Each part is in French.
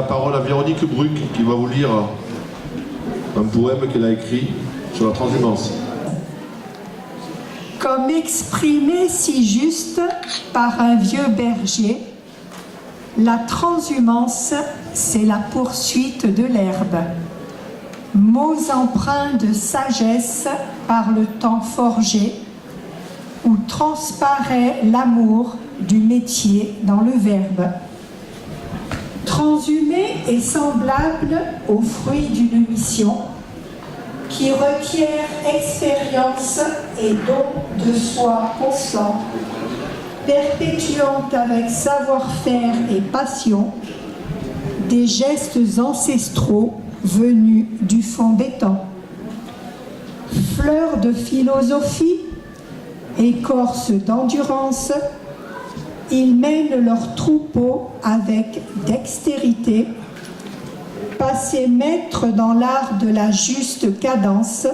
Parole à Véronique Bruck qui va vous lire un poème qu'elle a écrit sur la transhumance. Comme exprimé si juste par un vieux berger, la transhumance, c'est la poursuite de l'herbe. Mots empreints de sagesse par le temps forgé, où transparaît l'amour du métier dans le verbe. Transhumer est semblable au fruit d'une mission qui requiert expérience et don de soi constant, perpétuant avec savoir-faire et passion des gestes ancestraux venus du fond des temps. Fleurs de philosophie, écorce d'endurance, ils mènent leur troupeau avec dextérité, passés maîtres dans l'art de la juste cadence,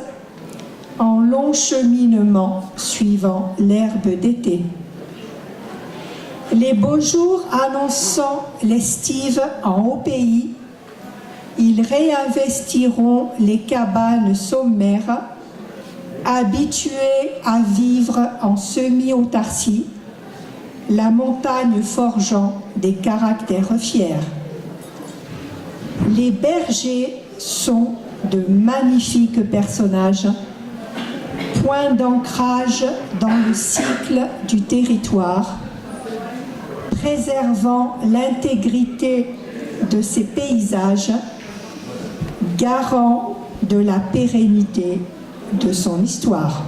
en long cheminement suivant l'herbe d'été. Les beaux jours annonçant l'estive en haut pays, ils réinvestiront les cabanes sommaires, habitués à vivre en semi-autarcie, la montagne forgeant des caractères fiers. Les bergers sont de magnifiques personnages, point d'ancrage dans le cycle du territoire, préservant l'intégrité de ses paysages, garant de la pérennité de son histoire.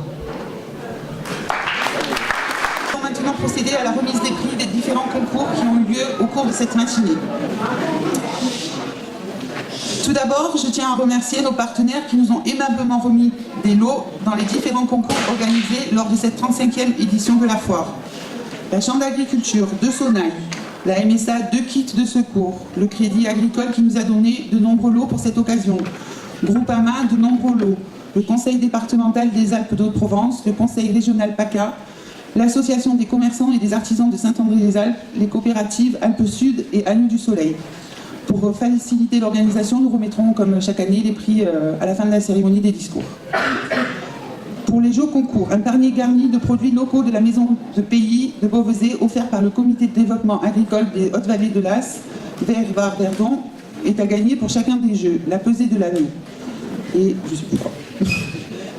On va maintenant procéder à la remise des prix des différents concours qui ont eu lieu au cours de cette matinée. Tout d'abord, je tiens à remercier nos partenaires qui nous ont aimablement remis des lots dans les différents concours organisés lors de cette 35e édition de la foire. La Chambre d'agriculture de Sonaille, la MSA 2 kits de secours, le Crédit agricole qui nous a donné de nombreux lots pour cette occasion, Groupama de nombreux lots, le Conseil départemental des Alpes d'Haute-Provence, le Conseil régional PACA, l'Association des commerçants et des artisans de Saint-André-les-Alpes, les coopératives Alpes Sud et Agneaux du Soleil. Pour faciliter l'organisation, nous remettrons comme chaque année les prix à la fin de la cérémonie des discours. Pour les jeux concours, un panier garni de produits locaux de la maison de pays de Beauvaisis offert par le comité de développement agricole des Hautes-Vallées de l'As, Vert-Var-Verdon, est à gagner pour chacun des jeux, la pesée de l'agneau. Et je suis plus fort.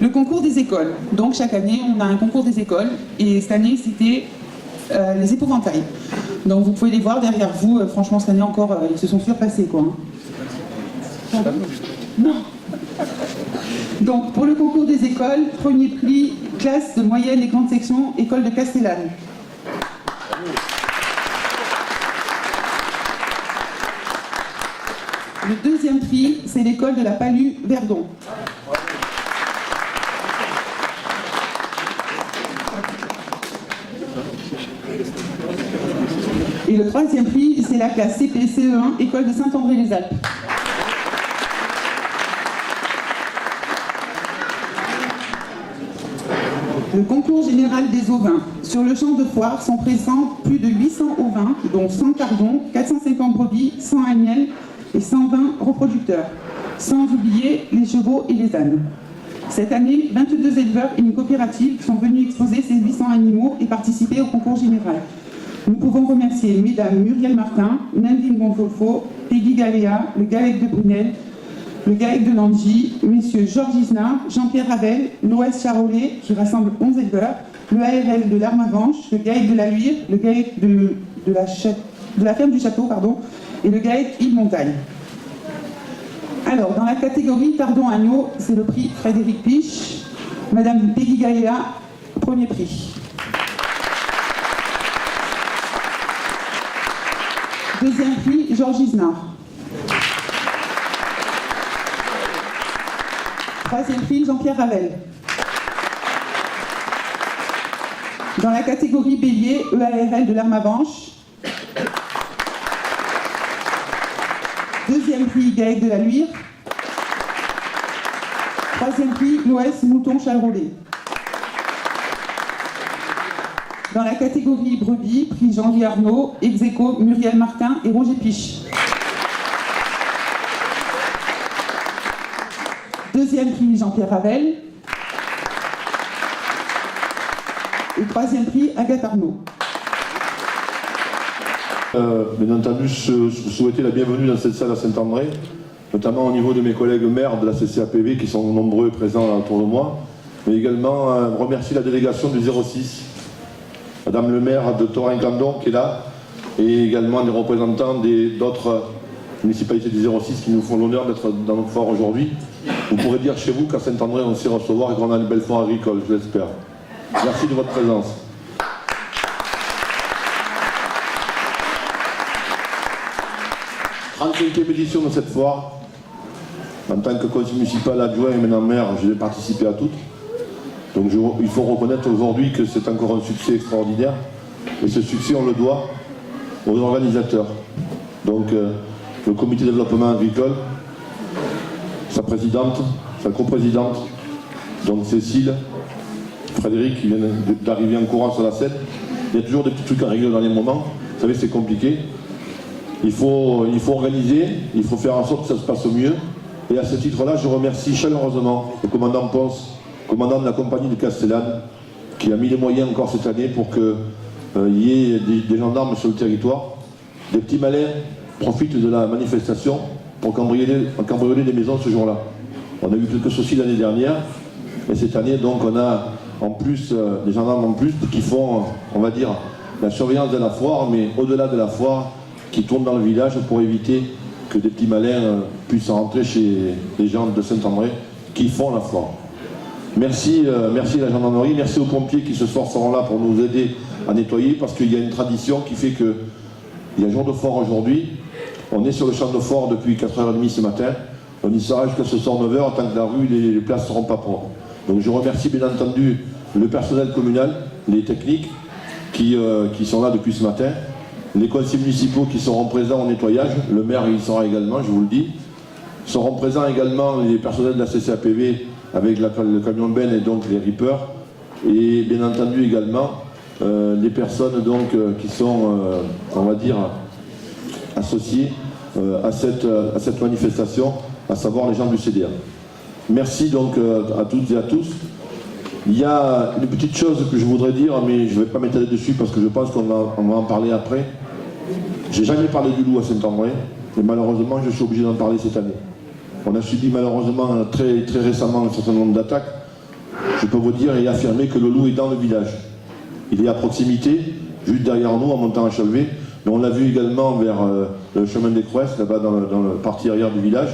Le concours des écoles. Donc chaque année, on a un concours des écoles. Et cette année, c'était les épouvantails. Donc vous pouvez les voir derrière vous. Franchement, cette année encore, ils se sont surpassés, quoi. Non. Donc pour le concours des écoles, premier prix, classe de moyenne et grande section, école de Castellane. Le deuxième prix, c'est l'école de la Palue Verdon. Et le troisième prix, c'est la classe CP-CE1, école de Saint-André-les-Alpes. Le concours général des ovins. Sur le champ de foire sont présents plus de 800 ovins, dont 100 cardons, 450 brebis, 100 agnelles et 120 reproducteurs, sans oublier les chevaux et les ânes. Cette année, 22 éleveurs et une coopérative sont venus exposer ces 800 animaux et participer au concours général. Nous pouvons remercier Mesdames Muriel Martin, Nadine Gonfolfo, Peggy Galéa, le GAEC de Brunel, le GAEC de Nangy, messieurs Georges Isnard, Jean-Pierre Ravel, Noël Charolais, qui rassemble 11 éleveurs, le ARL de l'Armavanche, le GAEC de la Luire, le GAEC de la ferme du Château, et le GAEC Île-Montagne. Alors, dans la catégorie Tardon-Agneau, c'est le prix Frédéric Piche, Madame Peggy Galéa, premier prix. Deuxième prix, Georges Isnard. Troisième prix, Jean-Pierre Ravel. Dans la catégorie Bélier, EARL de l'Armavanche. Deuxième prix, GAEC de la Luire. Troisième prix, l'OS Mouton Charolais. Dans la catégorie Brebis, prix Jean-Louis Arnaud, ex-aequo Muriel Martin et Roger Piche. Deuxième prix, Jean-Pierre Ravel. Et troisième prix, Agathe Arnaud. Bien entendu, je souhaitais la bienvenue dans cette salle à Saint-André, notamment au niveau de mes collègues maires de la CCAPV qui sont nombreux et présents autour de moi, mais également remercier la délégation du 06, Madame le maire de Thorin-Candon qui est là, et également des représentants d'autres municipalités du 06 qui nous font l'honneur d'être dans notre foire aujourd'hui. Vous pourrez dire chez vous qu'à Saint-André on sait recevoir et qu'on a une belle foire agricole, je l'espère. Merci de votre présence. « 35e édition de cette foire. En tant que conseiller municipal adjoint et maintenant maire, je vais participer à toutes. Donc il faut reconnaître aujourd'hui que c'est encore un succès extraordinaire. Et ce succès, on le doit aux organisateurs. Donc le comité de développement agricole, sa présidente, sa coprésidente, donc Cécile, Frédéric qui vient d'arriver en courant sur la scène. Il y a toujours des petits trucs à régler dans les moments. Vous savez, c'est compliqué. Il faut organiser, il faut faire en sorte que ça se passe au mieux. Et à ce titre-là, je remercie chaleureusement le commandant Ponce, commandant de la compagnie de Castellane, qui a mis les moyens encore cette année pour qu'il y ait des gendarmes sur le territoire. Des petits malins profitent de la manifestation pour cambrioler des maisons ce jour-là. On a eu quelques soucis l'année dernière, et cette année, donc, on a en plus des gendarmes en plus qui font, on va dire, la surveillance de la foire, mais au-delà de la foire, qui tournent dans le village pour éviter que des petits malins puissent rentrer chez les gens de Saint-André qui font la foire. Merci, merci à la gendarmerie, merci aux pompiers qui ce soir seront là pour nous aider à nettoyer, parce qu'il y a une tradition qui fait qu'il y a jour de foire aujourd'hui. On est sur le champ de foire depuis 4h30 ce matin. On y sera jusqu'à ce soir 9h, tant que la rue, les places ne seront pas propres. Donc je remercie bien entendu le personnel communal, les techniques qui sont là depuis ce matin, les conseillers municipaux qui seront présents au nettoyage, le maire il sera également, je vous le dis, seront présents également les personnels de la CCAPV avec le camion Ben et donc les rippers, et bien entendu également les personnes donc qui sont, on va dire, associées à cette manifestation, à savoir les gens du CDA. Merci donc à toutes et à tous. Il y a une petite chose que je voudrais dire, mais je ne vais pas m'étaler dessus parce que je pense qu'on va en parler après. J'ai jamais parlé du loup à Saint-André, et malheureusement je suis obligé d'en parler cette année. On a subi malheureusement très récemment un certain nombre d'attaques. Je peux vous dire et affirmer que le loup est dans le village. Il est à proximité, juste derrière nous en montant à Chalvet, mais on l'a vu également vers le chemin des Crouesses, là-bas dans le partie arrière du village.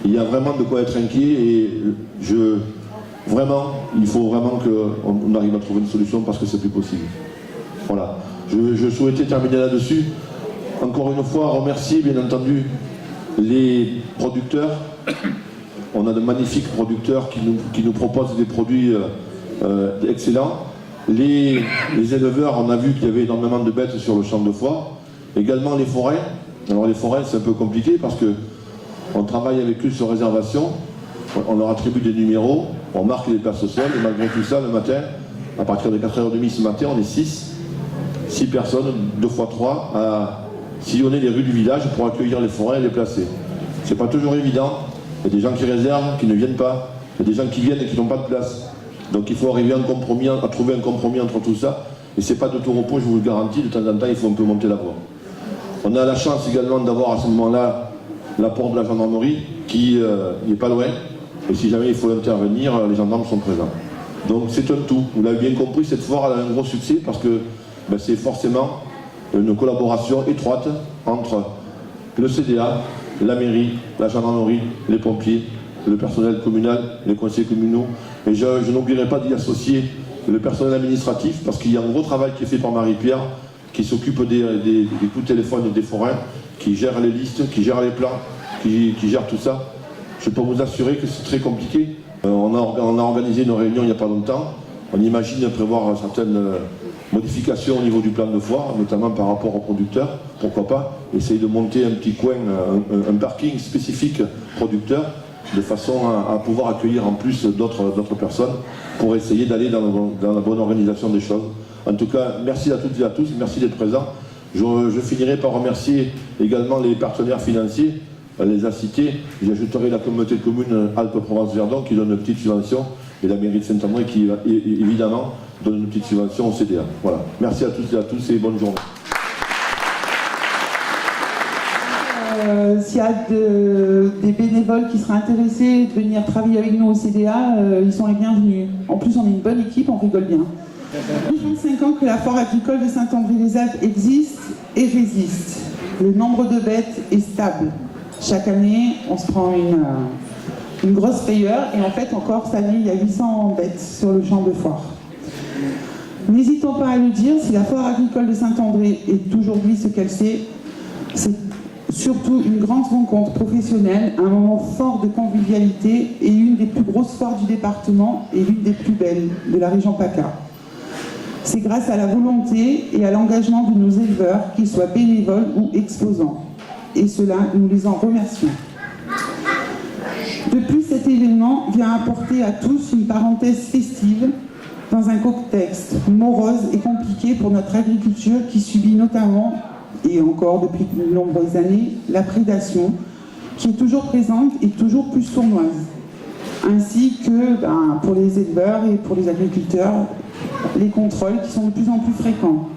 Il y a vraiment de quoi être inquiet et vraiment, il faut vraiment qu'on arrive à trouver une solution parce que c'est plus possible. Voilà. Je souhaitais terminer là-dessus. Encore une fois, remercier bien entendu les producteurs. On a de magnifiques producteurs qui nous proposent des produits excellents. Les éleveurs, on a vu qu'il y avait énormément de bêtes sur le champ de foire. Également les forêts. Alors les forêts, c'est un peu compliqué parce que on travaille avec eux sur réservation. On leur attribue des numéros, on marque les places sociales, et malgré tout ça, le matin, à partir de 4h30 ce matin, on est 6 personnes, 2 x 3, à sillonner les rues du village pour accueillir les forêts et les placer. C'est pas toujours évident, il y a des gens qui réservent, qui ne viennent pas, il y a des gens qui viennent et qui n'ont pas de place. Donc il faut arriver à trouver un compromis entre tout ça, et c'est pas de tout repos, je vous le garantis, de temps en temps il faut un peu monter la voie. On a la chance également d'avoir à ce moment-là l'apport de la gendarmerie qui n'est pas loin. Et si jamais il faut intervenir, les gendarmes sont présents. Donc c'est un tout. Vous l'avez bien compris, cette foire elle a un gros succès parce que c'est forcément une collaboration étroite entre le CDA, la mairie, la gendarmerie, les pompiers, le personnel communal, les conseillers communaux. Et je n'oublierai pas d'y associer le personnel administratif parce qu'il y a un gros travail qui est fait par Marie-Pierre qui s'occupe des coups de téléphone des forains, qui gère les listes, qui gère les plans, qui gère tout ça. Je peux vous assurer que c'est très compliqué. On a organisé une réunion il n'y a pas longtemps. On imagine prévoir certaines modifications au niveau du plan de foire, notamment par rapport aux producteurs. Pourquoi pas essayer de monter un petit coin, un parking spécifique producteur, de façon à pouvoir accueillir en plus d'autres personnes pour essayer d'aller dans la bonne organisation des choses. En tout cas, merci à toutes et à tous, merci d'être présents. Je finirai par remercier également les partenaires financiers, les a cités. J'ajouterai la communauté de communes Alpes-Provence-Verdon qui donne une petite subvention et la mairie de Saint-André qui évidemment donne une petite subvention au CDA. Voilà. Merci à toutes et à tous et bonne journée. S'il y a des bénévoles qui seraient intéressés de venir travailler avec nous au CDA, ils sont les bienvenus. En plus, on est une bonne équipe, on rigole bien. Ça fait 25 ans que la foire agricole de Saint-André-les-Alpes existe et résiste. Le nombre de bêtes est stable. Chaque année, on se prend une grosse frayeur et en fait, encore cette année, il y a 800 bêtes sur le champ de foire. N'hésitons pas à le dire, si la foire agricole de Saint-André est aujourd'hui ce qu'elle c'est surtout une grande rencontre professionnelle, un moment fort de convivialité et une des plus grosses foires du département et l'une des plus belles de la région PACA. C'est grâce à la volonté et à l'engagement de nos éleveurs, qu'ils soient bénévoles ou exposants. Et cela, nous les en remercions. De plus, cet événement vient apporter à tous une parenthèse festive dans un contexte morose et compliqué pour notre agriculture qui subit notamment, et encore depuis de nombreuses années, la prédation qui est toujours présente et toujours plus sournoise. Ainsi que pour les éleveurs et pour les agriculteurs, les contrôles qui sont de plus en plus fréquents.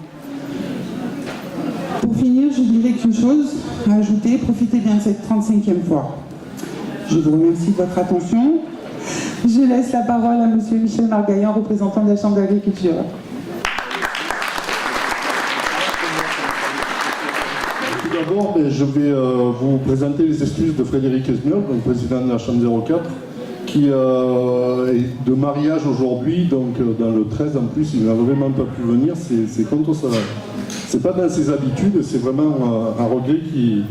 Pour finir, je dirais qu'une chose à ajouter, profitez bien de cette 35e foire. Je vous remercie de votre attention. Je laisse la parole à M. Michel Margaillan, représentant de la Chambre d'agriculture. Tout d'abord, je vais vous présenter les excuses de Frédéric Esnol, donc président de la Chambre 04, qui est de mariage aujourd'hui, donc dans le 13 en plus, il n'a vraiment pas pu venir, c'est contre ça. C'est pas dans ses habitudes, c'est vraiment un regret qui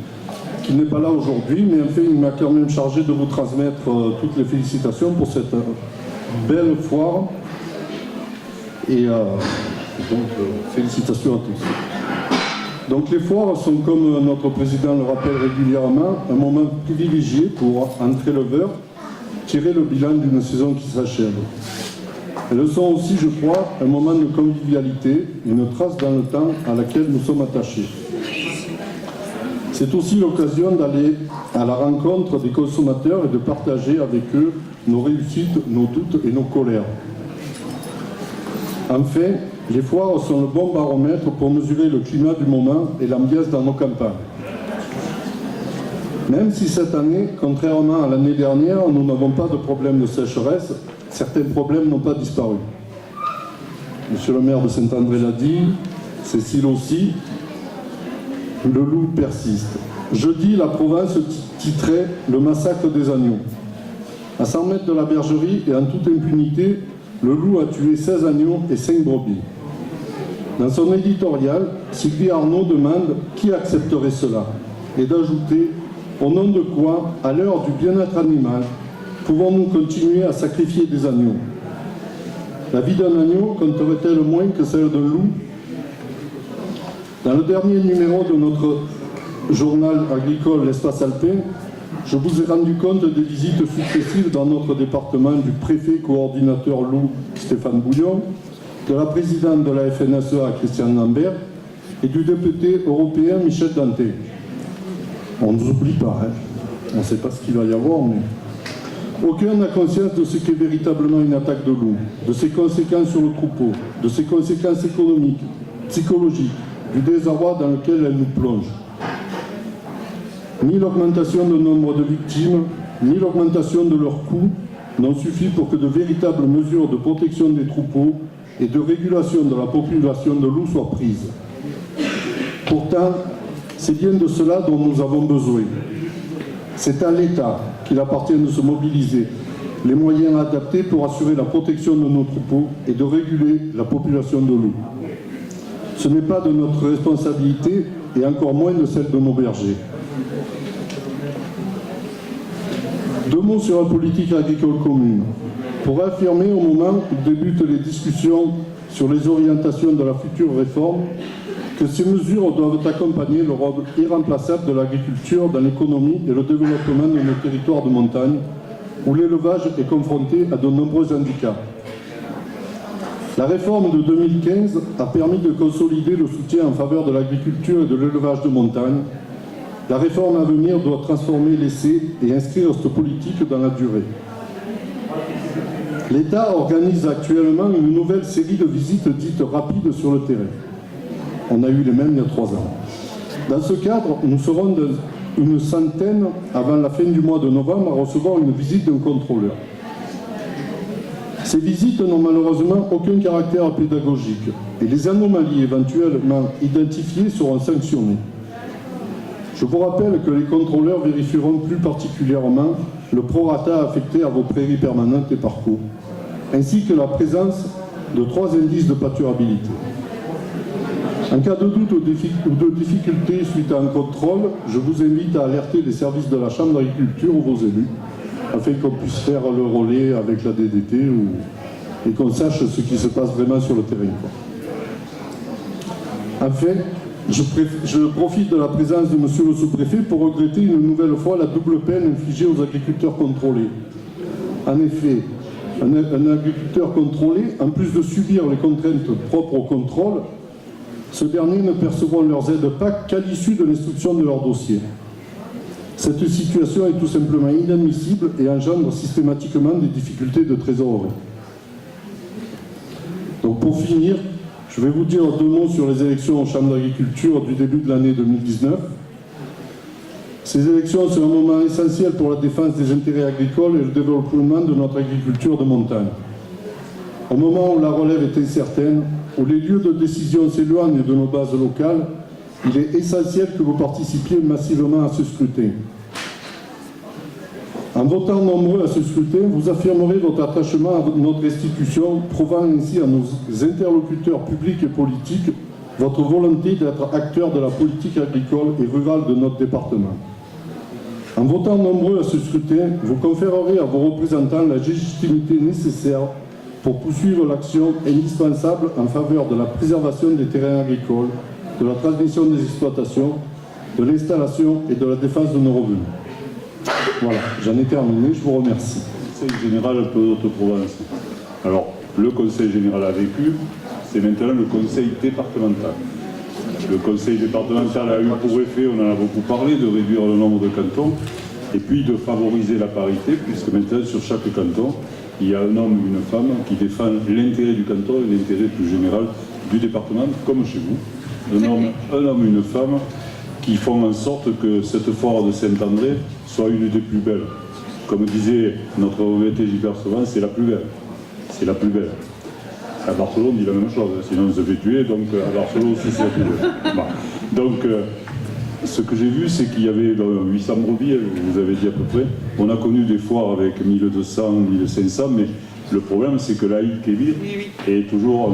n'est pas là aujourd'hui, mais en fait il m'a quand même chargé de vous transmettre toutes les félicitations pour cette belle foire. Et donc félicitations à tous. Donc les foires sont, comme notre président le rappelle régulièrement, un moment privilégié pour, entre éleveurs, tirer le bilan d'une saison qui s'achève. Elles sont aussi, je crois, un moment de convivialité, une trace dans le temps à laquelle nous sommes attachés. C'est aussi l'occasion d'aller à la rencontre des consommateurs et de partager avec eux nos réussites, nos doutes et nos colères. Enfin, les foires sont le bon baromètre pour mesurer le climat du moment et l'ambiance dans nos campagnes. Même si cette année, contrairement à l'année dernière, nous n'avons pas de problème de sécheresse, certains problèmes n'ont pas disparu. Monsieur le maire de Saint-André l'a dit, Cécile aussi, le loup persiste. Jeudi, la Provence titrait le massacre des agneaux. À 100 mètres de la bergerie et en toute impunité, le loup a tué 16 agneaux et 5 brebis. Dans son éditorial, Sylvie Arnaud demande qui accepterait cela et d'ajouter au nom de quoi, à l'heure du bien-être animal, pouvons-nous continuer à sacrifier des agneaux? La vie d'un agneau compterait-elle moins que celle d'un loup? Dans le dernier numéro de notre journal agricole L'Espace Alpin, je vous ai rendu compte des visites successives dans notre département du préfet coordinateur loup Stéphane Bouillon, de la présidente de la FNSEA Christiane Lambert et du député européen Michel Danté. On ne nous oublie pas, hein. On ne sait pas ce qu'il va y avoir, mais... Aucun n'a conscience de ce qu'est véritablement une attaque de loup, de ses conséquences sur le troupeau, de ses conséquences économiques, psychologiques, du désarroi dans lequel elle nous plonge. Ni l'augmentation du nombre de victimes, ni l'augmentation de leurs coûts n'ont suffi pour que de véritables mesures de protection des troupeaux et de régulation de la population de loups soient prises. Pourtant, c'est bien de cela dont nous avons besoin. C'est à l'État qu'il appartient de se mobiliser les moyens adaptés pour assurer la protection de nos troupeaux et de réguler la population de loups. Ce n'est pas de notre responsabilité et encore moins de celle de nos bergers. Deux mots sur la politique agricole commune. Pour affirmer au moment où débutent les discussions sur les orientations de la future réforme, que ces mesures doivent accompagner le rôle irremplaçable de l'agriculture dans l'économie et le développement de nos territoires de montagne, où l'élevage est confronté à de nombreux handicaps. La réforme de 2015 a permis de consolider le soutien en faveur de l'agriculture et de l'élevage de montagne. La réforme à venir doit transformer l'essai et inscrire cette politique dans la durée. L'État organise actuellement une nouvelle série de visites dites rapides sur le terrain. On a eu les mêmes il y a 3 ans. Dans ce cadre, nous serons une centaine avant la fin du mois de novembre à recevoir une visite d'un contrôleur. Ces visites n'ont malheureusement aucun caractère pédagogique et les anomalies éventuellement identifiées seront sanctionnées. Je vous rappelle que les contrôleurs vérifieront plus particulièrement le prorata affecté à vos prairies permanentes et parcours, ainsi que la présence de 3 indices de pâturabilité. En cas de doute ou de difficulté suite à un contrôle, je vous invite à alerter les services de la Chambre d'agriculture ou vos élus, afin qu'on puisse faire le relais avec la DDT et qu'on sache ce qui se passe vraiment sur le terrain. Enfin, je profite de la présence de monsieur le sous-préfet pour regretter une nouvelle fois la double peine infligée aux agriculteurs contrôlés. En effet, un agriculteur contrôlé, en plus de subir les contraintes propres au contrôle, ce dernier ne percevront leurs aides PAC qu'à l'issue de l'instruction de leur dossier. Cette situation est tout simplement inadmissible et engendre systématiquement des difficultés de trésorerie. Donc pour finir, je vais vous dire 2 mots sur les élections aux chambres d'agriculture du début de l'année 2019. Ces élections sont un moment essentiel pour la défense des intérêts agricoles et le développement de notre agriculture de montagne. Au moment où la relève est incertaine, où les lieux de décision s'éloignent de nos bases locales, il est essentiel que vous participiez massivement à ce scrutin. En votant nombreux à ce scrutin, vous affirmerez votre attachement à notre institution, prouvant ainsi à nos interlocuteurs publics et politiques votre volonté d'être acteur de la politique agricole et rurale de notre département. En votant nombreux à ce scrutin, vous conférerez à vos représentants la légitimité nécessaire pour poursuivre l'action indispensable en faveur de la préservation des terrains agricoles, de la transmission des exploitations, de l'installation et de la défense de nos revenus. Voilà, j'en ai terminé, je vous remercie. Conseil général Haute-Provence. Alors, le Conseil général a vécu, c'est maintenant le Conseil départemental. Le Conseil départemental a eu pour effet, on en a beaucoup parlé, de réduire le nombre de cantons et puis de favoriser la parité, puisque maintenant sur chaque canton, il y a un homme ou une femme qui défend l'intérêt du canton et l'intérêt plus général du département, comme chez vous. Un homme et une femme qui font en sorte que cette foire de Saint-André soit une des plus belles. Comme disait notre regretté Gilbert Sauvin, c'est la plus belle. C'est la plus belle. À Barcelone, on dit la même chose, sinon on se fait tuer, donc à Barcelone aussi c'est la plus belle. Bon. Donc, ce que j'ai vu, c'est qu'il y avait 800 brebis, vous avez dit à peu près. On a connu des foires avec 1200, 1500, mais le problème, c'est que la Ilkeville est toujours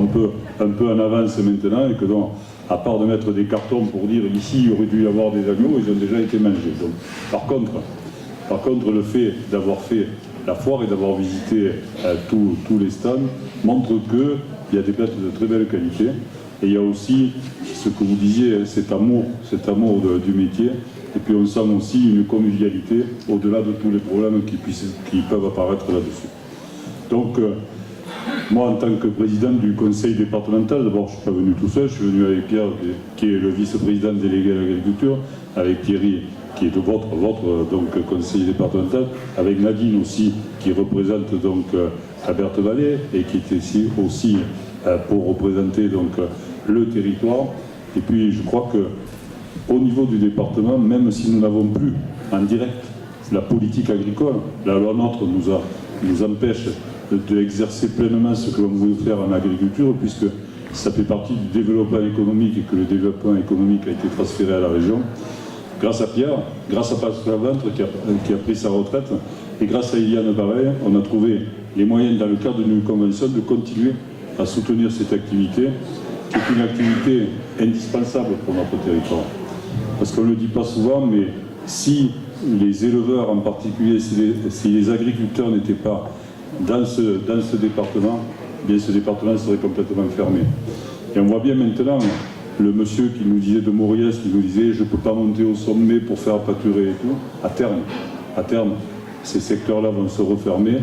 un peu en avance maintenant, et que donc, à part de mettre des cartons pour dire ici il aurait dû y avoir des agneaux, ils ont déjà été mangés. Donc, par contre, le fait d'avoir fait la foire et d'avoir visité tous les stands montre qu'il y a des bêtes de très belle qualité. Et il y a aussi ce que vous disiez, cet amour du métier. Et puis on sent aussi une convivialité au-delà de tous les problèmes qui peuvent apparaître là-dessus. Donc, moi, en tant que président du conseil départemental, d'abord, je ne suis pas venu tout seul, je suis venu avec Pierre, qui est le vice-président délégué à l'agriculture, avec Thierry, qui est votre donc, conseiller départemental, avec Nadine aussi, qui représente donc la Berthe-Vallée, et qui est ici aussi pour représenter donc le territoire. Et puis, je crois que au niveau du département, même si nous n'avons plus en direct la politique agricole, la loi NOTRe nous empêche d'exercer pleinement ce que l'on voulait faire en agriculture, puisque ça fait partie du développement économique et que le développement économique a été transféré à la région. Grâce à Pierre, grâce à Pascal Ventre qui a pris sa retraite, et grâce à Iliane Bareil, on a trouvé les moyens dans le cadre d'une convention de continuer à soutenir cette activité, qui est une activité indispensable pour notre territoire. Parce qu'on ne le dit pas souvent, mais si les éleveurs en particulier, si les agriculteurs n'étaient pas dans ce département, bien ce département serait complètement fermé. Et on voit bien maintenant le monsieur qui nous disait de Mauriès, qui nous disait je ne peux pas monter au sommet pour faire pâturer et tout. À terme, ces secteurs-là vont se refermer,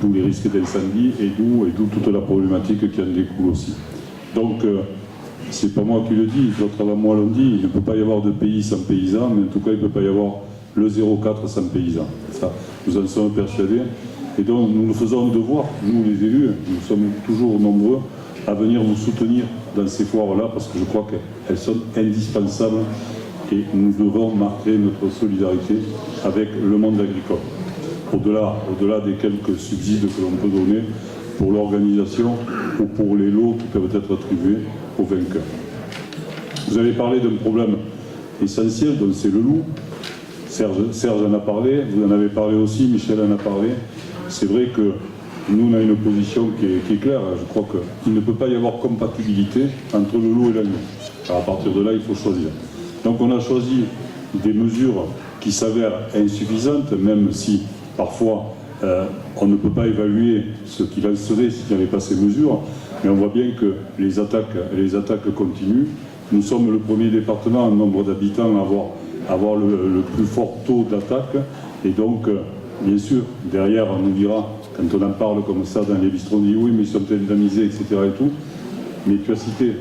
d'où les risques d'incendie et d'où toute la problématique qui en découle aussi. Donc, c'est pas moi qui le dis, d'autres avant moi l'ont dit, il ne peut pas y avoir de pays sans paysans, mais en tout cas il ne peut pas y avoir le 0,4 sans paysans. Ça, nous en sommes persuadés. Et donc nous nous faisons le devoir, nous les élus, nous sommes toujours nombreux à venir vous soutenir dans ces foires-là, parce que je crois qu'elles sont indispensables et nous devons marquer notre solidarité avec le monde agricole. Au-delà des quelques subsides que l'on peut donner pour l'organisation ou pour les lots qui peuvent être attribués aux vainqueurs. Vous avez parlé d'un problème essentiel, donc c'est le loup. Serge en a parlé, vous en avez parlé aussi, Michel en a parlé. C'est vrai que nous, on a une position qui est claire. Je crois qu'il ne peut pas y avoir compatibilité entre le loup et l'agneau. Alors à partir de là, il faut choisir. Donc on a choisi des mesures qui s'avèrent insuffisantes, même si parfois on ne peut pas évaluer ce qu'il en serait s'il n'y avait pas ces mesures. Mais on voit bien que les attaques continuent. Nous sommes le premier département en nombre d'habitants à avoir le plus fort taux d'attaque. Et donc, bien sûr, derrière, on nous dira, quand on en parle comme ça dans les bistrots, on dit oui, mais ils sont indemnisés, etc. et tout. Mais tu as cité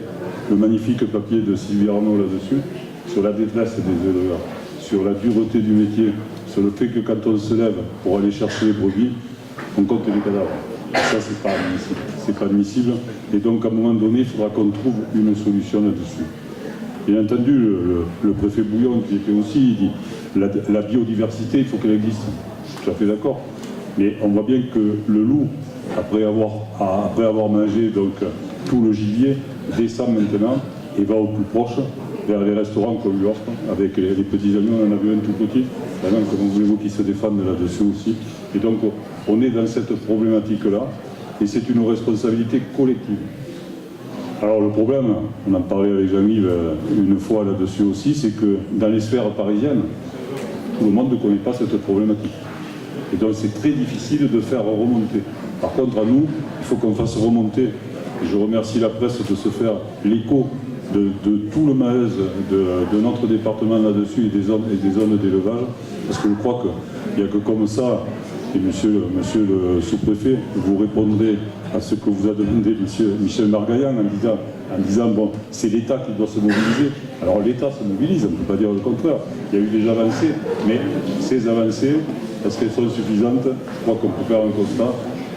le magnifique papier de Sylvie Arnaud là-dessus, sur la détresse des éleveurs, sur la dureté du métier, sur le fait que quand on se lève pour aller chercher les brebis, on compte les cadavres. Ça, c'est pas admissible. C'est pas admissible. Et donc, à un moment donné, il faudra qu'on trouve une solution là-dessus. Bien entendu, le préfet Bouillon, qui était aussi, il dit la biodiversité, il faut qu'elle existe. Je suis tout à fait d'accord. Mais on voit bien que le loup, après avoir mangé donc, tout le gibier, descend maintenant et va au plus proche, vers les restaurants qu'on lui offre, avec les petits agneaux. On en a vu un tout petit. Maintenant, comment voulez-vous qu'ils se défendent là-dessus aussi? Et donc, on est dans cette problématique-là, et c'est une responsabilité collective. Alors le problème, on en parlait avec Jean-Yves une fois là-dessus aussi, c'est que dans les sphères parisiennes, tout le monde ne connaît pas cette problématique. Et donc c'est très difficile de faire remonter. Par contre, à nous, il faut qu'on fasse remonter. Et je remercie la presse de se faire l'écho de tout le malaise de notre département là-dessus et des zones d'élevage, parce que je crois qu'il n'y a que comme ça, et monsieur le sous-préfet, vous répondrez à ce que vous a demandé monsieur Michel Margaillan en disant bon, c'est l'État qui doit se mobiliser. Alors l'État se mobilise, on ne peut pas dire le contraire. Il y a eu des avancées, mais ces avancées, est-ce qu'elles sont suffisantes? Je crois qu'on peut faire un constat.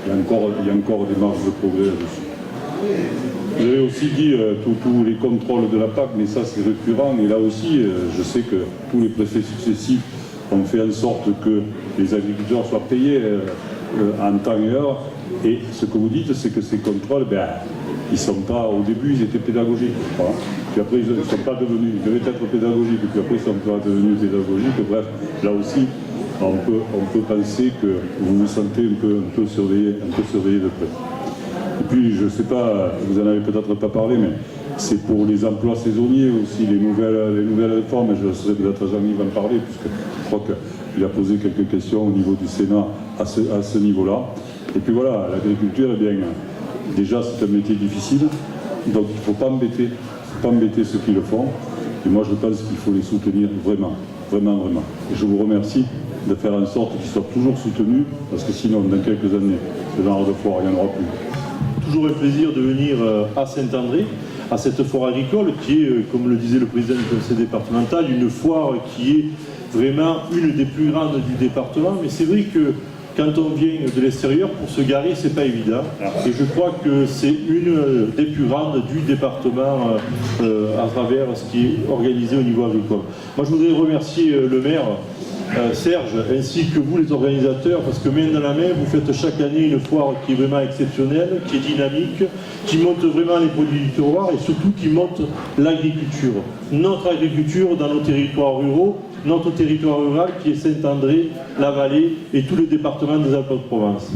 Il y a encore des marges de progrès là-dessus. Vous avez aussi dit tous les contrôles de la PAC, mais ça c'est récurrent. Et là aussi, je sais que tous les préfets successifs ont fait en sorte que les agriculteurs soient payés en temps et heure. Et ce que vous dites, c'est que ces contrôles, ils sont pas, au début, ils étaient pédagogiques. Voilà. Puis après, ils ne sont pas devenus, ils devaient être pédagogiques, et puis après, ils ne sont pas devenus pédagogiques. Bref, là aussi, on peut penser que vous vous sentez un peu surveillé de près. Et puis, je ne sais pas, vous n'en avez peut-être pas parlé, mais c'est pour les emplois saisonniers aussi, les nouvelles réformes. Je laisserai peut-être à Jean-Yves en parler, puisque je crois qu'il a posé quelques questions au niveau du Sénat à ce niveau-là. Et puis voilà, l'agriculture, eh bien, déjà c'est un métier difficile, donc il ne faut pas embêter ceux qui le font. Et moi je pense qu'il faut les soutenir vraiment, vraiment, vraiment. Et je vous remercie de faire en sorte qu'ils soient toujours soutenus, parce que sinon, dans quelques années, ce genre de foire, il n'y en aura plus. Toujours un plaisir de venir à Saint-André, à cette foire agricole qui est, comme le disait le président du conseil départemental, une foire qui est vraiment une des plus grandes du département. Mais c'est vrai que quand on vient de l'extérieur, pour se garer, c'est pas évident. Et je crois que c'est une des plus grandes du département à travers ce qui est organisé au niveau agricole. Moi, je voudrais remercier le maire, Serge, ainsi que vous les organisateurs, parce que main dans la main, vous faites chaque année une foire qui est vraiment exceptionnelle, qui est dynamique, qui montre vraiment les produits du terroir et surtout qui montre l'agriculture. Notre agriculture dans nos territoires ruraux, notre territoire rural qui est Saint-André, la Vallée et tous les départements des Alpes-de-Provence.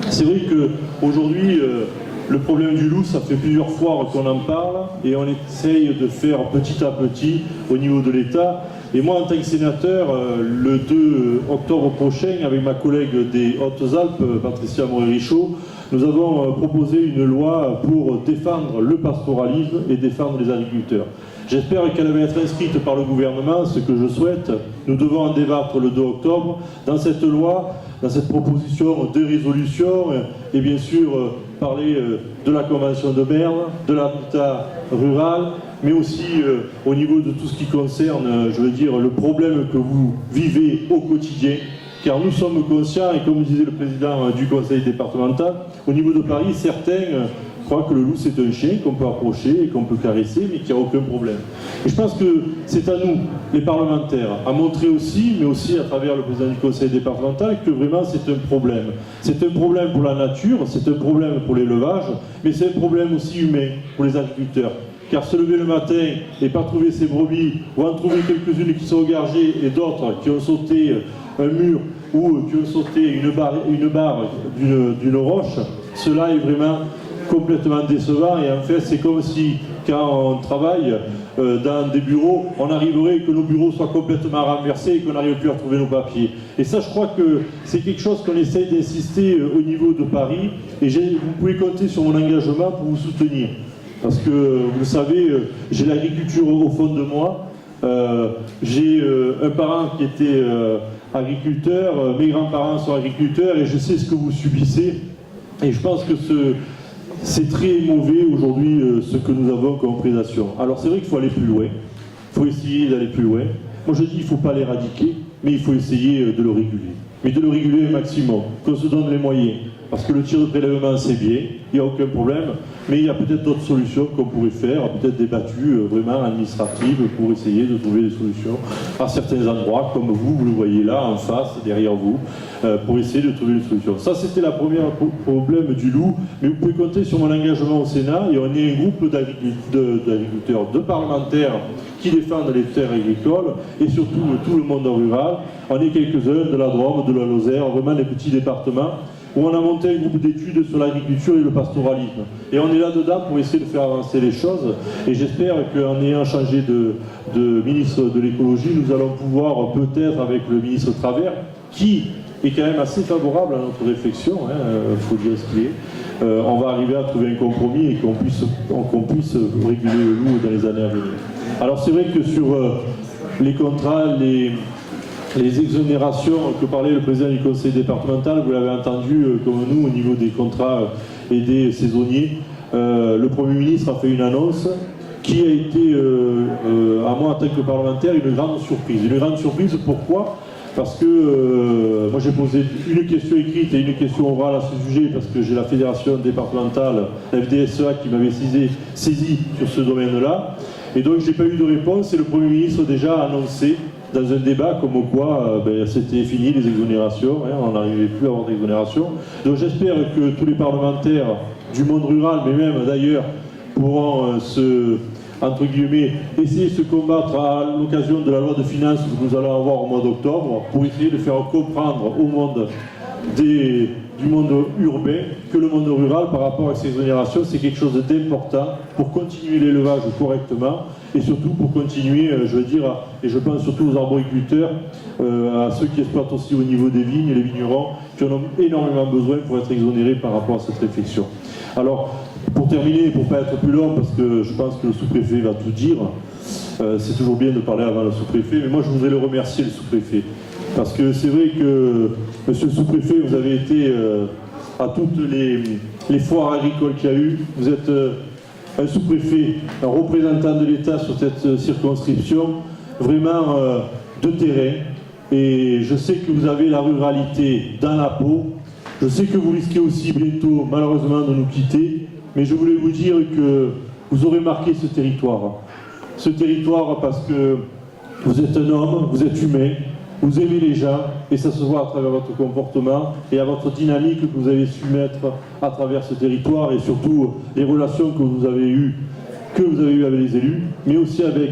C'est vrai qu'aujourd'hui, le problème du loup, ça fait plusieurs fois qu'on en parle et on essaye de faire petit à petit au niveau de l'État. Et moi, en tant que sénateur, le 2 octobre prochain, avec ma collègue des Hautes-Alpes, Patricia Moré-Richaud, nous avons proposé une loi pour défendre le pastoralisme et défendre les agriculteurs. J'espère qu'elle va être inscrite par le gouvernement, ce que je souhaite. Nous devons en débattre le 2 octobre. Dans cette loi, dans cette proposition de résolution, et bien sûr parler de la Convention de Berne, de l'habitat rural, mais aussi au niveau de tout ce qui concerne, je veux dire, le problème que vous vivez au quotidien. Car nous sommes conscients, et comme disait le président du conseil départemental, au niveau de Paris, certains croient que le loup c'est un chien qu'on peut approcher et qu'on peut caresser, mais qu'il n'y a aucun problème. Et je pense que c'est à nous, les parlementaires, à montrer aussi, mais aussi à travers le président du conseil départemental, que vraiment c'est un problème. C'est un problème pour la nature, c'est un problème pour l'élevage, mais c'est un problème aussi humain pour les agriculteurs. Car se lever le matin et pas trouver ses brebis, ou en trouver quelques-unes qui sont engagées et d'autres qui ont sauté un mur ou qui ont sauté une barre d'une roche, cela est vraiment complètement décevant. Et en fait, c'est comme si, quand on travaille dans des bureaux, on arriverait que nos bureaux soient complètement renversés et qu'on n'arrive plus à retrouver nos papiers. Et ça, je crois que c'est quelque chose qu'on essaye d'insister au niveau de Paris. Et vous pouvez compter sur mon engagement pour vous soutenir. Parce que, vous le savez, j'ai l'agriculture au fond de moi. J'ai un parent qui était agriculteur, mes grands-parents sont agriculteurs et je sais ce que vous subissez. Et je pense que c'est très mauvais aujourd'hui ce que nous avons comme prédation. Alors c'est vrai qu'il faut aller plus loin, il faut essayer d'aller plus loin. Moi je dis qu'il ne faut pas l'éradiquer, mais il faut essayer de le réguler. Mais de le réguler au maximum, qu'on se donne les moyens. Parce que le tir de prélèvement c'est bien, il n'y a aucun problème, mais il y a peut-être d'autres solutions qu'on pourrait faire, peut-être débattues vraiment administratives pour essayer de trouver des solutions à certains endroits, comme vous le voyez là en face, derrière vous, pour essayer de trouver une solution. Ça c'était la première problème du loup, mais vous pouvez compter sur mon engagement au Sénat, et on est un groupe d'agriculteurs, de parlementaires qui défendent les terres agricoles, et surtout tout le monde rural. On est quelques-uns de la Drôme, de la Lozère, vraiment des petits départements, où on a monté un groupe d'études sur l'agriculture et le pastoralisme. Et on est là-dedans pour essayer de faire avancer les choses. Et j'espère qu'en ayant changé de ministre de l'écologie, nous allons pouvoir peut-être, avec le ministre Travers, qui est quand même assez favorable à notre réflexion, faut dire ce qu'il est, on va arriver à trouver un compromis et qu'on puisse réguler le loup dans les années à venir. Alors c'est vrai que sur les contrats, les exonérations que parlait le président du conseil départemental, vous l'avez entendu comme nous au niveau des contrats aidés saisonniers, le Premier ministre a fait une annonce qui a été, à moi en tant que parlementaire, une grande surprise. Une grande surprise, pourquoi ? Parce que moi j'ai posé une question écrite et une question orale à ce sujet, parce que j'ai la fédération départementale, la FDSEA, qui m'avait saisi sur ce domaine-là. Et donc j'ai pas eu de réponse et le Premier ministre déjà a annoncé dans un débat comme quoi c'était fini les exonérations, on n'arrivait plus à avoir d'exonération. Donc j'espère que tous les parlementaires du monde rural, mais même d'ailleurs, pourront entre guillemets, essayer de se combattre à l'occasion de la loi de finances que nous allons avoir au mois d'octobre, pour essayer de faire comprendre au monde du monde urbain que le monde rural, par rapport à ces exonérations, c'est quelque chose d'important pour continuer l'élevage correctement et surtout pour continuer, je veux dire, et je pense surtout aux arboriculteurs, à ceux qui exploitent aussi au niveau des vignes, les vignerons, qui en ont énormément besoin pour être exonérés par rapport à cette réflexion. Alors, pour terminer, pour ne pas être plus long, parce que je pense que le sous-préfet va tout dire, c'est toujours bien de parler avant le sous-préfet, mais moi je voudrais le remercier, le sous-préfet. Parce que c'est vrai que, monsieur le sous-préfet, vous avez été à toutes les foires agricoles qu'il y a eu. Vous êtes un sous-préfet, un représentant de l'État sur cette circonscription, vraiment de terrain, Et je sais que vous avez la ruralité dans la peau. Je sais que vous risquez aussi bientôt, malheureusement, de nous quitter. Mais je voulais vous dire que vous aurez marqué ce territoire. Ce territoire parce que vous êtes un homme, vous êtes humain, vous aimez les gens, et ça se voit à travers votre comportement et à votre dynamique que vous avez su mettre à travers ce territoire, et surtout les relations que vous avez eues avec les élus, mais aussi avec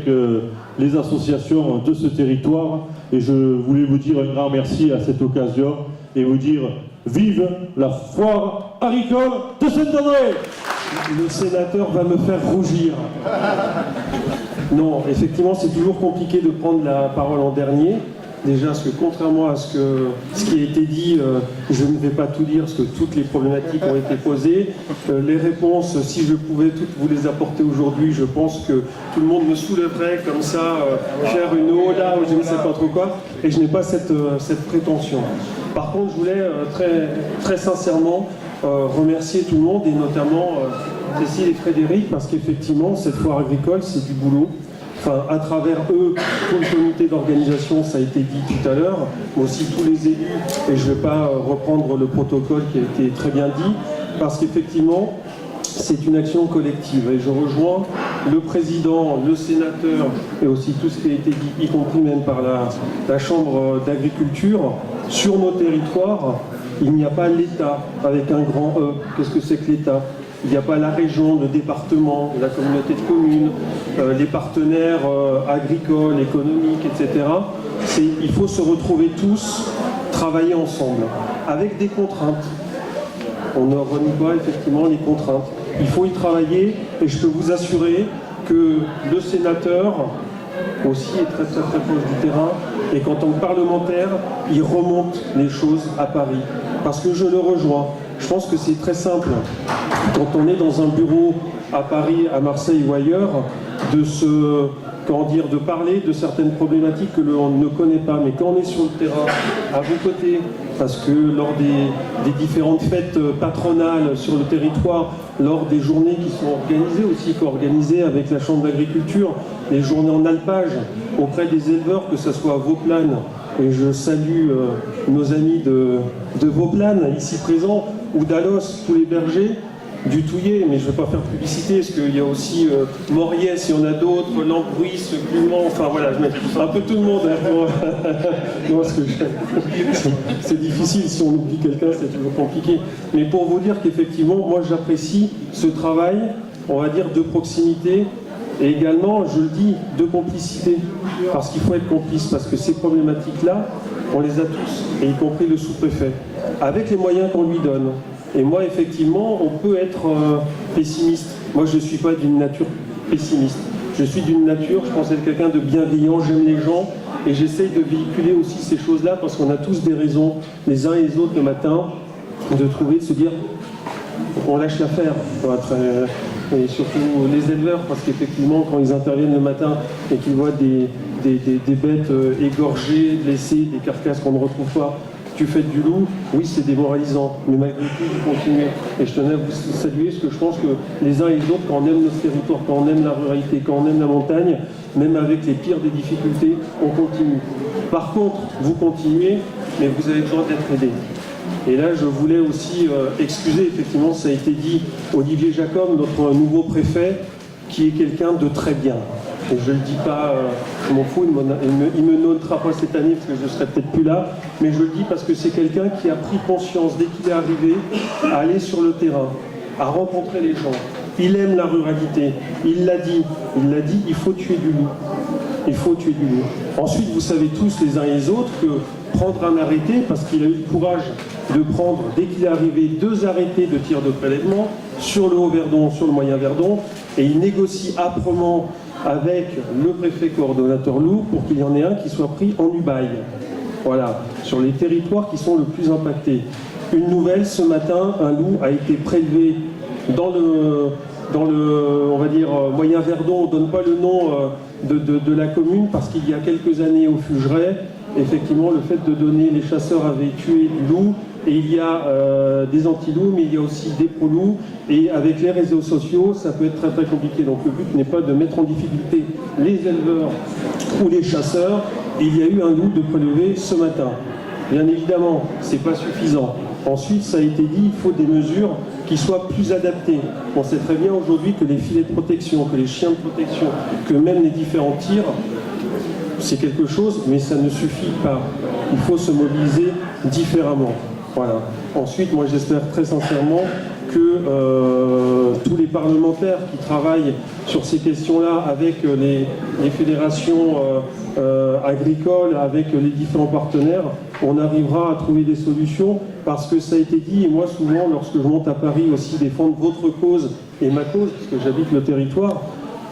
les associations de ce territoire. Et je voulais vous dire un grand merci à cette occasion et vous dire vive la foire agricole de Saint-André. Le sénateur va me faire rougir. Non, effectivement, c'est toujours compliqué de prendre la parole en dernier. Déjà, parce que contrairement à ce qui a été dit, je ne vais pas tout dire, parce que toutes les problématiques ont été posées. Les réponses, si je pouvais toutes vous les apporter aujourd'hui, je pense que tout le monde me soulèverait comme ça, faire une oda ou je ne sais pas trop quoi, et je n'ai pas cette prétention. Par contre, je voulais très, très sincèrement remercier tout le monde, et notamment Cécile et Frédéric, parce qu'effectivement, cette foire agricole, c'est du boulot. Enfin, à travers eux, tout le comité d'organisation, ça a été dit tout à l'heure, mais aussi tous les élus, et je ne vais pas reprendre le protocole qui a été très bien dit, parce qu'effectivement, c'est une action collective. Et je rejoins le président, le sénateur, et aussi tout ce qui a été dit, y compris même par la Chambre d'agriculture. Sur nos territoires, il n'y a pas l'État avec un grand E. Qu'est-ce que c'est que l'État ? Il n'y a pas la région, le département, la communauté de communes, les partenaires agricoles, économiques, etc. Il faut se retrouver tous, travailler ensemble, avec des contraintes. On ne renie pas effectivement les contraintes. Il faut y travailler, et je peux vous assurer que le sénateur aussi est très très très proche du terrain, et qu'en tant que parlementaire, il remonte les choses à Paris. Parce que je le rejoins. Je pense que c'est très simple, quand on est dans un bureau à Paris, à Marseille ou ailleurs, de parler de certaines problématiques que l'on ne connaît pas. Mais quand on est sur le terrain, à vos côtés, parce que lors des différentes fêtes patronales sur le territoire, lors des journées qui sont organisées aussi, co-organisées avec la Chambre d'agriculture, les journées en alpage, auprès des éleveurs, que ce soit à Vauplane, et je salue nos amis de Vauplane, ici présents, ou d'Alos, tous les bergers, du Touillet, mais je ne vais pas faire publicité, parce qu'il y a aussi Moriès, il y en a d'autres, Lambruis, Clément, enfin voilà, je mets un peu tout le monde. Non, c'est difficile, si on oublie quelqu'un, c'est toujours compliqué. Mais pour vous dire qu'effectivement, moi j'apprécie ce travail, on va dire, de proximité, et également, je le dis, de complicité, parce qu'il faut être complice, parce que ces problématiques-là, on les a tous, et y compris le sous-préfet, avec les moyens qu'on lui donne. Et moi, effectivement, on peut être pessimiste. Moi, je ne suis pas d'une nature pessimiste. Je suis d'une nature, je pense être quelqu'un de bienveillant, j'aime les gens, et j'essaye de véhiculer aussi ces choses-là, parce qu'on a tous des raisons, les uns et les autres, le matin, de se dire, on lâche l'affaire. Et surtout les éleveurs, parce qu'effectivement, quand ils interviennent le matin et qu'ils voient des bêtes égorgées, blessées, des carcasses qu'on ne retrouve pas, tu fais du loup, oui, c'est démoralisant, mais malgré tout, vous continuez. Et je tenais à vous saluer, parce que je pense que les uns et les autres, quand on aime notre territoire, quand on aime la ruralité, quand on aime la montagne, même avec les pires des difficultés, on continue. Par contre, vous continuez, mais vous avez besoin d'être aidé. Et là, je voulais aussi excuser, effectivement, ça a été dit, Olivier Jacob, notre nouveau préfet, qui est quelqu'un de très bien. Et je ne le dis pas, je m'en fous, il me notera pas cette année parce que je ne serai peut-être plus là, mais je le dis parce que c'est quelqu'un qui a pris conscience, dès qu'il est arrivé, à aller sur le terrain, à rencontrer les gens. Il aime la ruralité, il l'a dit, il faut tuer du loup. Il faut tuer du loup. Ensuite, vous savez tous, les uns et les autres, que prendre un arrêté, parce qu'il a eu le courage de prendre, dès qu'il est arrivé, 2 arrêtés de tir de prélèvement sur le Haut-Verdon, sur le Moyen-Verdon, et il négocie âprement avec le préfet coordonnateur loup pour qu'il y en ait un qui soit pris en Ubaye. Voilà, sur les territoires qui sont le plus impactés. Une nouvelle, ce matin, un loup a été prélevé dans le on va dire, Moyen-Verdon. On ne donne pas le nom de la commune parce qu'il y a quelques années au Fugeret, effectivement, le fait de donner, les chasseurs avaient tué du loup, et il y a des anti-loups, mais il y a aussi des pro-loups, et avec les réseaux sociaux, ça peut être très très compliqué. Donc le but n'est pas de mettre en difficulté les éleveurs ou les chasseurs, il y a eu un loup de prélevé ce matin. Bien évidemment, ce n'est pas suffisant. Ensuite, ça a été dit, il faut des mesures qui soient plus adaptées. On sait très bien aujourd'hui que les filets de protection, que les chiens de protection, que même les différents tirs, c'est quelque chose, mais ça ne suffit pas. Il faut se mobiliser différemment. Voilà. Ensuite, moi j'espère très sincèrement que tous les parlementaires qui travaillent sur ces questions-là avec les fédérations agricoles, avec les différents partenaires, on arrivera à trouver des solutions parce que ça a été dit, et moi souvent lorsque je monte à Paris aussi défendre votre cause et ma cause, parce que j'habite le territoire,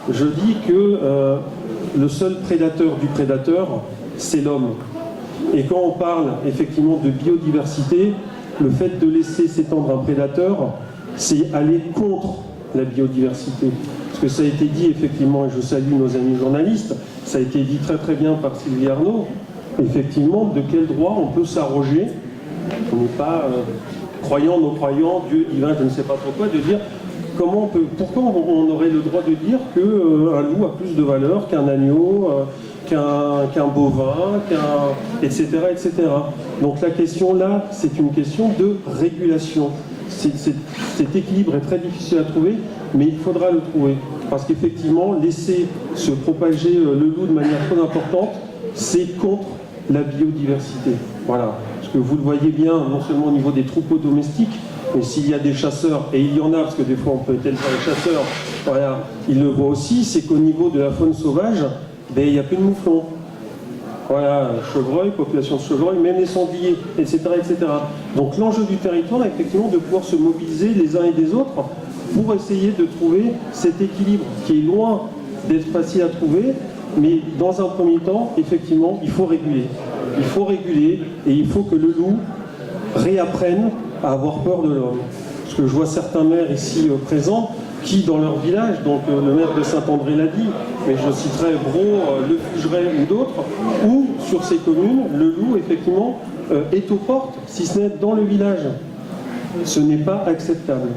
je dis que le seul prédateur du prédateur, c'est l'homme. Et quand on parle effectivement de biodiversité, le fait de laisser s'étendre un prédateur, c'est aller contre la biodiversité. Parce que ça a été dit effectivement, et je salue nos amis journalistes, ça a été dit très très bien par Sylvie Arnaud, effectivement, de quel droit on peut s'arroger, on n'est pas croyant, non croyant, Dieu divin, je ne sais pas trop quoi, de dire comment pourquoi on aurait le droit de dire qu'un loup a plus de valeur qu'un agneau, qu'un bovin, etc., etc. Donc la question là, c'est une question de régulation. Cet équilibre est très difficile à trouver, mais il faudra le trouver. Parce qu'effectivement, laisser se propager le loup de manière trop importante, c'est contre la biodiversité. Voilà. Parce que vous le voyez bien, non seulement au niveau des troupeaux domestiques, mais s'il y a des chasseurs, et il y en a, parce que des fois on peut être pas les chasseurs, voilà, ils le voient aussi, c'est qu'au niveau de la faune sauvage, ben, il n'y a plus de mouflons. Voilà, chevreuil, population de chevreuil, même les sangliers, etc., etc. Donc l'enjeu du territoire est effectivement de pouvoir se mobiliser les uns et les autres pour essayer de trouver cet équilibre qui est loin d'être facile à trouver, mais dans un premier temps, effectivement, il faut réguler. Il faut réguler et il faut que le loup réapprenne à avoir peur de l'homme. Parce que je vois certains maires ici présents qui, dans leur village, donc le maire de Saint-André l'a dit, mais je citerai Bro, Le Fugeret ou d'autres, où sur ces communes, le loup, effectivement, est aux portes, si ce n'est dans le village. Ce n'est pas acceptable.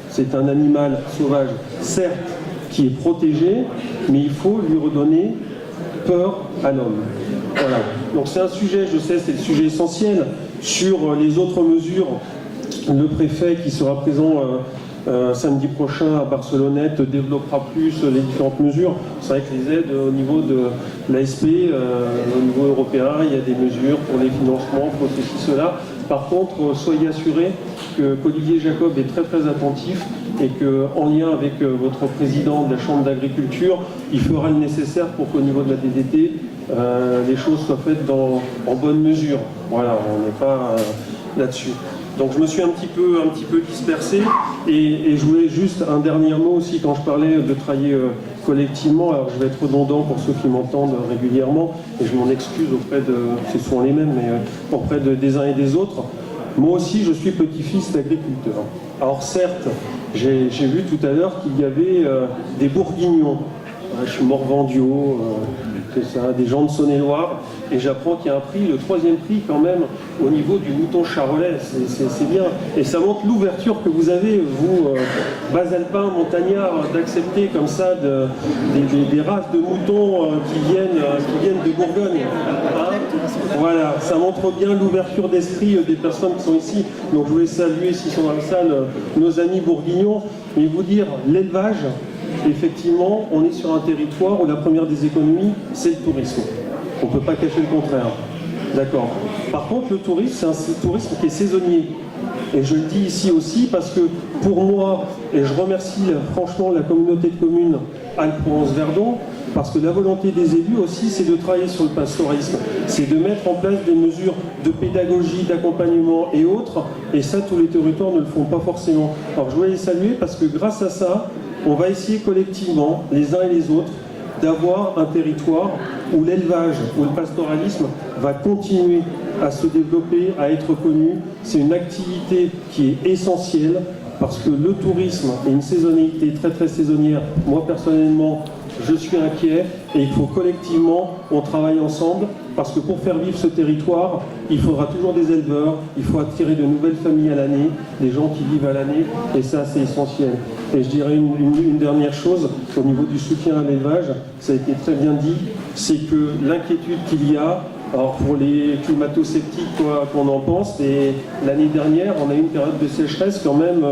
C'est un animal sauvage, certes, qui est protégé, mais il faut lui redonner peur à l'homme. Voilà. Donc c'est un sujet, je sais, c'est le sujet essentiel. Sur les autres mesures, le préfet qui sera présent samedi prochain à Barcelonnette développera plus les différentes mesures. C'est vrai que les aides au niveau de l'ASP, au niveau européen, il y a des mesures pour les financements, pour ceci, cela. Par contre, soyez assurés qu'Olivier Jacob est très très attentif et qu'en lien avec votre président de la Chambre d'agriculture, il fera le nécessaire pour qu'au niveau de la DDT, les choses soient faites en bonne mesure. Voilà, on n'est pas là-dessus. Donc je me suis un petit peu dispersé et je voulais juste un dernier mot aussi quand je parlais de travailler collectivement. Alors je vais être redondant pour ceux qui m'entendent régulièrement et je m'en excuse auprès de, c'est souvent les mêmes, mais auprès des uns et des autres. Moi aussi je suis petit-fils d'agriculteur. Alors certes, j'ai vu tout à l'heure qu'il y avait des bourguignons. Je suis Morvandiau, c'est ça, des gens de Saône-et-Loire, et j'apprends qu'il y a un prix, le 3e prix quand même, au niveau du mouton charolais, c'est bien. Et ça montre l'ouverture que vous avez, vous, basalpins, montagnards, d'accepter comme ça des races de moutons qui viennent de Bourgogne. Hein, voilà, ça montre bien l'ouverture d'esprit des personnes qui sont ici. Donc je voulais saluer, s'ils sont dans la salle, nos amis bourguignons, et vous dire, l'élevage, effectivement, on est sur un territoire où la première des économies, c'est le tourisme. On ne peut pas cacher le contraire. D'accord. Par contre, le tourisme, c'est un tourisme qui est saisonnier. Et je le dis ici aussi parce que pour moi, et je remercie franchement la communauté de communes Alpes-Provence-Verdon, parce que la volonté des élus aussi, c'est de travailler sur le pastoralisme. C'est de mettre en place des mesures de pédagogie, d'accompagnement et autres. Et ça, tous les territoires ne le font pas forcément. Alors je voulais les saluer parce que grâce à ça, on va essayer collectivement, les uns et les autres, d'avoir un territoire où l'élevage, où le pastoralisme va continuer à se développer, à être connu. C'est une activité qui est essentielle parce que le tourisme est une saisonnalité très très saisonnière. Moi personnellement, je suis inquiet et il faut collectivement, on travaille ensemble parce que pour faire vivre ce territoire, il faudra toujours des éleveurs, il faut attirer de nouvelles familles à l'année, des gens qui vivent à l'année et ça c'est essentiel. Et je dirais une dernière chose au niveau du soutien à l'élevage, ça a été très bien dit, c'est que l'inquiétude qu'il y a, alors pour les climato-sceptiques, quoi qu'on en pense, l'année dernière, on a eu une période de sécheresse quand même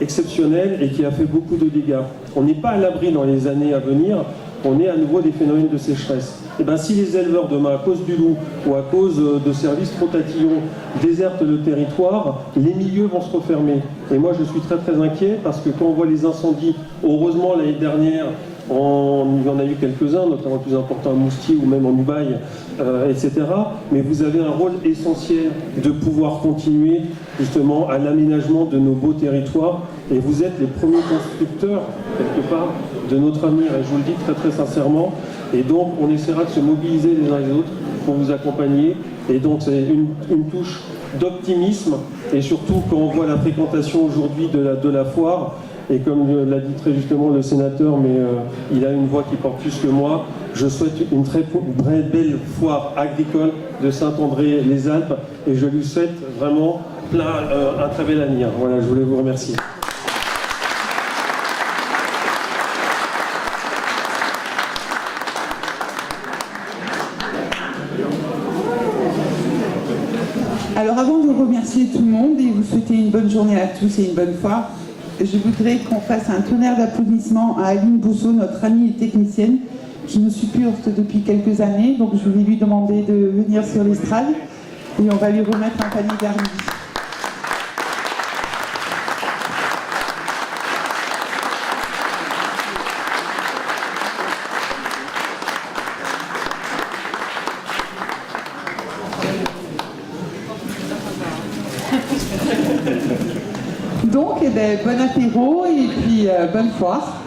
exceptionnelle et qui a fait beaucoup de dégâts. On n'est pas à l'abri dans les années à venir, on est à nouveau des phénomènes de sécheresse. Et bien si les éleveurs demain, à cause du loup ou à cause de services trop tatillons, désertent le territoire, les milieux vont se refermer. Et moi je suis très très inquiet parce que quand on voit les incendies, heureusement l'année dernière, il y en a eu quelques-uns, notamment le plus important à Moustier ou même en Ubaye, etc. Mais vous avez un rôle essentiel de pouvoir continuer justement à l'aménagement de nos beaux territoires. Et vous êtes les premiers constructeurs, quelque part, de notre avenir. Et je vous le dis très très sincèrement. Et donc on essaiera de se mobiliser les uns les autres pour vous accompagner. Et donc c'est une touche d'optimisme. Et surtout quand on voit la fréquentation aujourd'hui de la foire, et comme l'a dit très justement le sénateur, mais il a une voix qui porte plus que moi, je souhaite une très belle foire agricole de Saint-André-les-Alpes et je lui souhaite vraiment un très bel avenir. Voilà, je voulais vous remercier. Alors avant de remercier tout le monde et vous souhaiter une bonne journée à tous et une bonne foire, je voudrais qu'on fasse un tonnerre d'applaudissements à Aline Bousseau, notre amie et technicienne, qui nous supporte depuis quelques années. Donc je vais lui demander de venir sur l'estrade et on va lui remettre un panier garni. Donc, bon apéro et puis bonne foire.